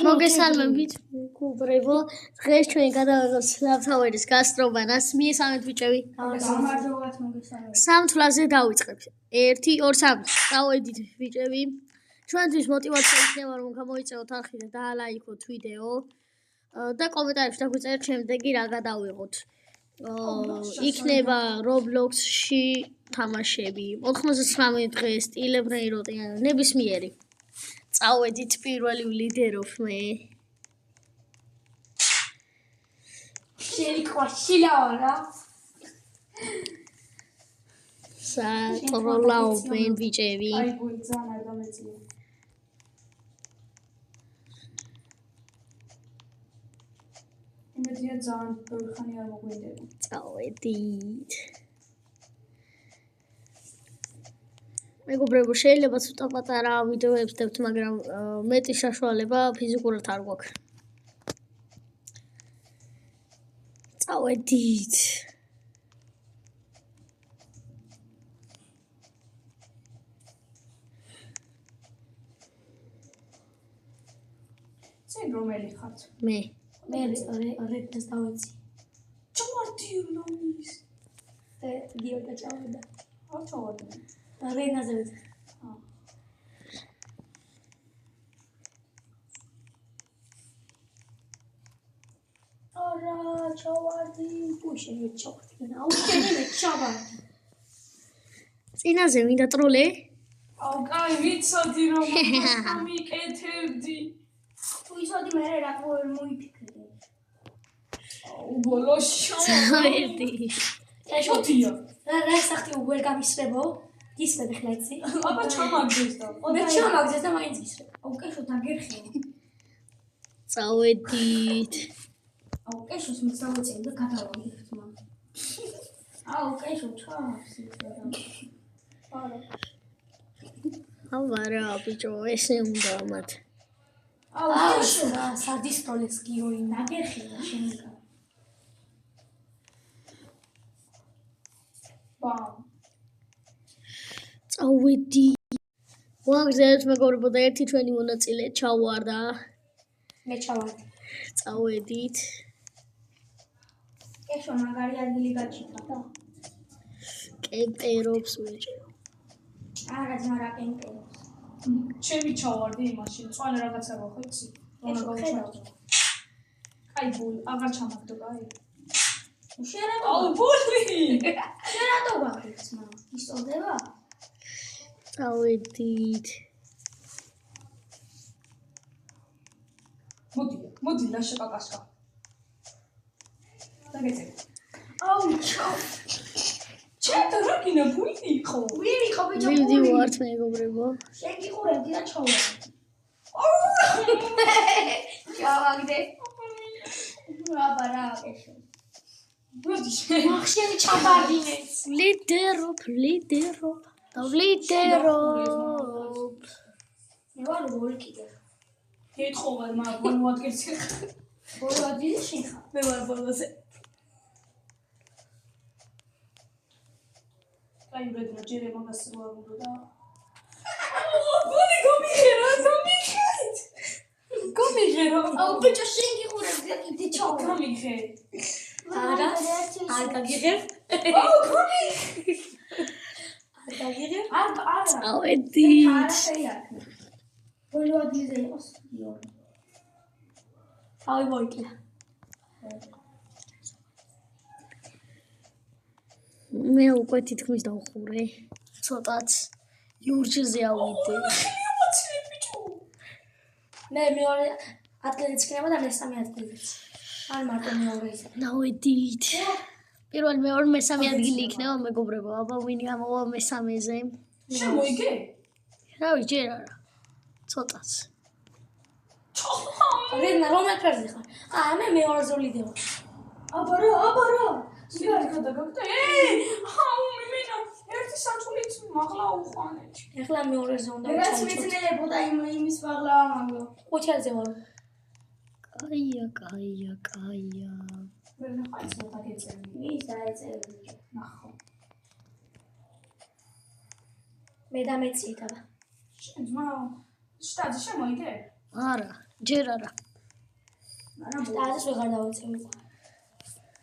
მოგესალმებით მეგობრებო, დღეს ჩვენ გადავიღებთ სლავთაუერის გასტრობანას. მიესალმეთ ბიჭები. გამარჯობათ, მოგესალმებით. სამთვლაზე დავიწყებთ. 1 2 3. წავედით ბიჭები. ჩვენთვის мотивация იქნება რომ გამოიწევოთ არხი და დაალაიქოთ ვიდეო და კომენტარებში დაგვიწერეთ შემდეგი რა გადავიღოთ. იქნება Roblox-ში თამაშები. 99 დღე სტილებრი ნებისმიერი. წავედით პირველი ვლიდერობ მე. შეიყვაშილაო. სატროლაობენ ბიჭები. აი გულძან არ დამეწია. იმედია ძალიან ბევრი ხანი არ მოგვიდება. წავედით. მეგობრებო, შეიძლება ცოტა პატარა ვიდეოებს დავთ, მაგრამ მეტი საშუალება ფიზიკურად არ გვაქვს. წავედით. წინ რომელი ხართ? მე რედას დავეცი. ჩავარდიულონის. გიორგა ჩავიდა. არ ჩავარდი. რენაზე ვეცი. არა, ჩავარდი. უშენ მე ჩავარდი. უშენი მე ჩავარდი. წინაზე მინდა ტროლე? აუ, კაი, ვიცოდი რომ ამიკეთებდი. თუ იცოდი მე რა მოიფიქრე. აუ, ბოლოს წავედით. შოთია. რა სახტი უგერ გამისრებო? ისმე ხლეცი. აბა ჩამაგდეს და. მე ჩამაგდეს და მაინც ისრე. აუ, კეშო დაგერხე. წავედით. აუ, კეშოს მიცავეცე და გადავაგდეთ მაგ. აუ, კეშო ჩამაგდეს და. არა, ბიჭო, ესე უნდა მათ. აუ, კეშო რა სადისტროლეს გიოი ნაგერხე და შემიგა. ბამ. წავედით. ვაგზავნეთ მეგობრებო და ერთი ჩვენი მონაწილე ჩავარდა. მე ჩავარდი. წავედით. კეშო მაგარი ადგილი გაჩიტა და. კემპერობს ბიჭო. არა, ძმარა კემპერობს. ჩემი ჩავარდი იმაში, წვალე რაღაცა ხო იცი? ეშო ხედავ. კაი ბულ, აღარ ჩამაგდო, კაი. შერატო. აუ, ბული! შერატო გაქვს, მაგრამ ისწორდება? წავედით. მოდი, ლაშა კაკაშკა. დაგეცე. აუ, ჩო. ჩატა რა გინა ბული იყო? ვირი ხო ბიჭო? მივდივართ მეგობრებო. შენ გიყურებდი და ჩავარდი. აუ! ჩავაგდე. აბა რა ეშო. მოდი. ახშენი ჩავარდინეს. ვლიდერობ და ვლიდერობ. მე ვარ გოლ კიდე. გეთხოვარ, მაგრამ მოადგეს ხარ. ბოლოდი შეხა. მე ვარ ბოლოზე. კაი, ბედნა, ჯერე მაგას რა უნდა და. ბული გომიღერა. აუ, ბიჭო შენ გიყურებდი და კიდე ჩავარდი. გამიღე. არა, არ გაგიღებ. აუ, გამიღე. არ გაგიღებ? არა. წავედით. არა შეიძლება. ბოლოდი იყოს. აი მოიკლა. მე უკვე თითქმის დავხურე. ცოტაც იურჯზე ავიდე. მე მეორე ადგილიც იქნება და მესამე ადგილიც. არ მარტო მეორე ისე. დავედით. პირველი, მეორე, მესამე ადგილი იქნება მეგობრებო. აბა ვინ გამოვა მესამეზე? შემოიგე? რა ვიცი, ჯერ არა. ცოტაც. რედნა რომელ ფერზე ხარ? მე მეორეზე ვლიდეო. აბა რა? სიგარი გადაგაგდა. აუ, მიმინა, ერთი სათულით მაღლა უყვანე. ეხლა მეორეზე უნდა რაც ჩავჭოთ. მეცნიერებო და იმის მაღლა მაგო. ყუჩელზე ვარ. კაია. ვერ ნახა ის მოგაგეწევი. ის დაეწერე. ნახო. მე დამეციეთ აბა. შენ ძმა, შტატი შემოიგე? არა. ჯერ არა. შტაზის ვეღარ დავეწევი უკვე.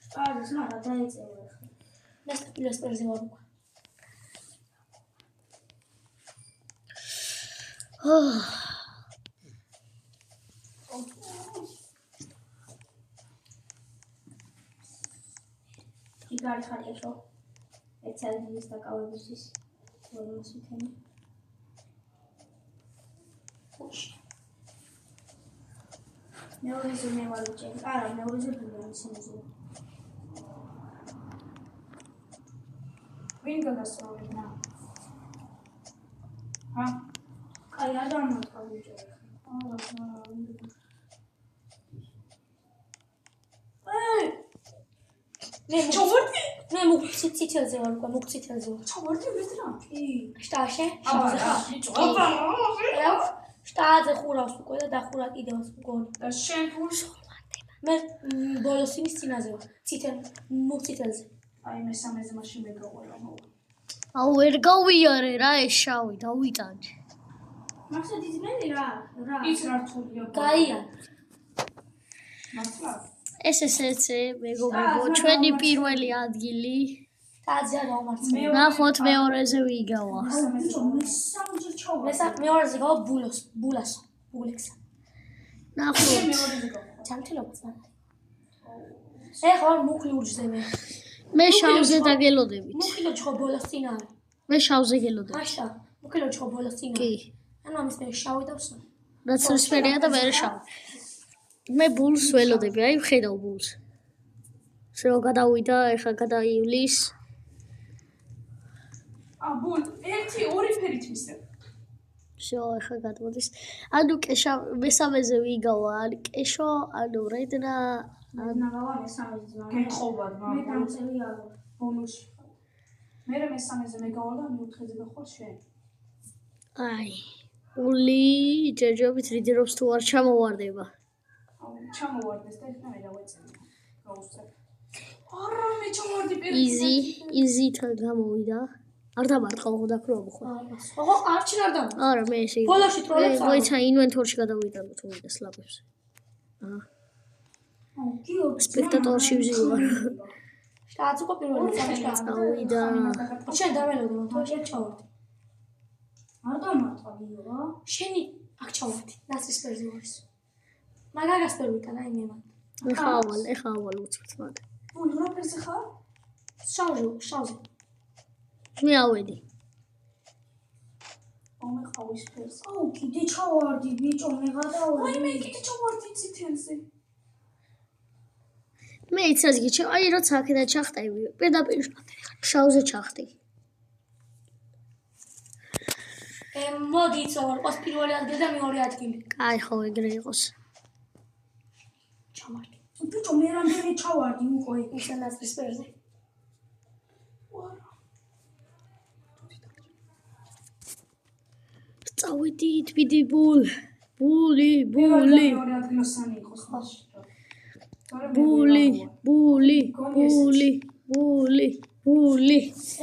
შტაზის მაგრამ დაეწევი ახლა. ნესტა პილასტრზე ვარ უკვე. იგარი ხარია შო. ეცალის დაკავებისთვის ვერმას ვიქენი. მეორეზე მე ვარ უჭერი. არა, მეორეზე ბულიანი სიმძო. ვინ გაგასწორებნა? ჰა? კაი, არ დამოწყა უჭერი. ჩავარდი? მე მუქციტელზე ვარ უკვე, მუქციტელზე ვარ. ჩავარდი მეტრა? კი. შტაში? აბა, შტაზე ხურავს უკვე და დახურა კიდევაც მგონი. და შენ გულს მე ბოლოს იმის წინაზე ვარ. მუქციტელზე. აი მესამეზე მაშინ მეგოყოლა მოვა. აუ ვერ გავიარე რა ეს შავი დავიტანე. მახსოვს ძმელი რა? ის რა რთულია? გაია. მართლა? ეს მეგობრებო, ჩვენი პირველი ადგილი. სტაზე არ მომარცხე. ნახოთ მეორეზე ვიგავა. მესამეზე ჩავარდი. მეორეზე გავა ბულას. ნახოთ. მეორეზე გავა. ჯანმრთელობაც მაგრამ. ეხლა ვარ მუქლი ურჯზე მე. მე შავზე დაგელოდებით. მუქილო ხო ბოლოს წინ არის. მე შავზე გელოდებით. აშა, მუქილო ხო ბოლოს წინ კი. არის. ანუ ამის მე შავი დავსვა. რაც სფერია და მე შავი. მე ბულს ველოდები, აი ვხედავ ბულს. შეო გადავიდა, ეხლა გადაივლის. ბულ 1-2 ფერით მისცემ. შეო ეხლა გადმოდის. ანუ კეშა მესამეზე ვიგავა, ან კეშო, ანუ რედნა, ნაგავა მესამეზე მაგრამ. გეთხოვად მე მაგრამ დამწევი არ ვარ. ბონუსი. მე მესამეზე მეგოვალ და მეოთხეზე გახვალ შენ. აი. ბული ჯერჯერობით რიდერობს თუ არ ჩამოვარდება. ჩამოვარდეს და ეხლა მე დავეწევი. გაუსწრებ. არა, მე ჩავარდი იზითან გამოვიდა. არ დამარტყა ხო დაქროა ხო? ხო, არჩინ არ დამა. არა, მე ესე. ბოლოში ტროლებს არ. მოიცა ინვენტორში გადავიდანო თუ მინდა სლაპებს. სპექტატორში ვზივარ. შტაც უკვე პირველი სამშტაც. წავიდა. შენ დაველოდე, თუ შენ ჩავარდი. არ დამარტყა გიო. შენი აქ ჩავარდი. ნაცრის ფერზე ვარის. მაგაგას ფერ ვიტან აი მე მაგ. ეხა ავალ უცბად მაგ. ბულ რა ფერზე ხარ? შავზე. მე ავედი. მე ყავის ფერზე. აუ, კიდე ჩავარდი, ბიჭო, მე გადავედი. აი მე კიდე ჩავარდი ციტელზე. მე იცას გიჩა, აი როცა აქედან ჩახტები, პირდაპირ შავზე ჩახტი. მოდი წორ, ყოს პირველი ადგილი და მეორე ადგილი. კაი ხო ეგრე იყოს. ჩამარდი. ბიჭო მე რამდენი ჩავარდი უკვე ისე ნაცრის ფერზე. წავედით ვიდი ბული. მეორე ადგილოსანი იყოს მაშინ. ბული.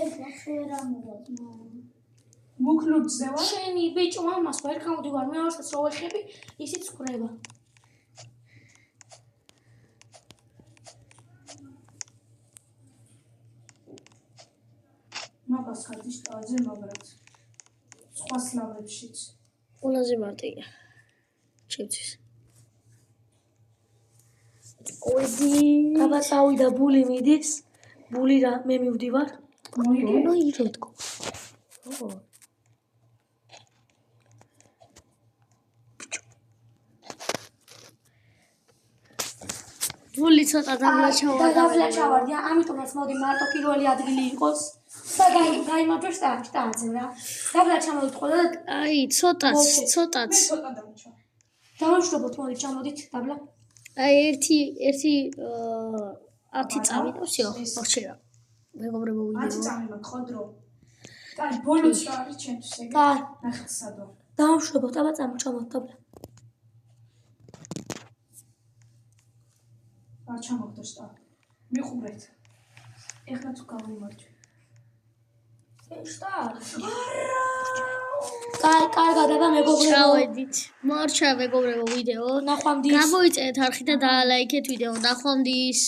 ეხლა შერა მოვაძმა. მუქლუძზე ვარ. შენი ბიჭო მამას ვერ გამოდივარ, მე ორსაც რო ვეხები, ისიც ხრება. მაგას ხარდი შტაზე მაგრად. სხვა სლავებშიც. ყველაზე მარტია. ჩემთვის. ოიდი. აბა წავიდა ბული მიდის. ბული რა მე მივდივარ. ნუ ირეთკო. ო. ბული ცოტა დაბლა ჩავარდი, ამიტომაც მოდი მარტო პირველი ადგილი იყოს. და გაიმარჯვა შტაზე რა. დაბლა ჩამოვიდ ყველა და აი ცოტაც. მე ცოტა დამჩა. დავამშვიდობოთ მოდი ჩამოდით დაბლა. აი ერთი 10 წამი და всё, ხორჩერა. მეგობრებო ვიდეო. 10 წამი მაქვს ხო დრო. და ბოლოს რა არის ჩემთვის ეგ? და ნახსადო. დავამშვიდობოთ აბა წამოვით დაბლა. არ ჩამოვდო შტა. მიყურეთ. ეხლა თუ გავიმარჯვე. შტა. არა! კარგად აბა მეგობრებო. ჩავედით. მორჩა მეგობრებო ვიდეო. ნახვამდის. გამოიწერეთ არხი და დაალაიქეთ ვიდეო. ნახვამდის.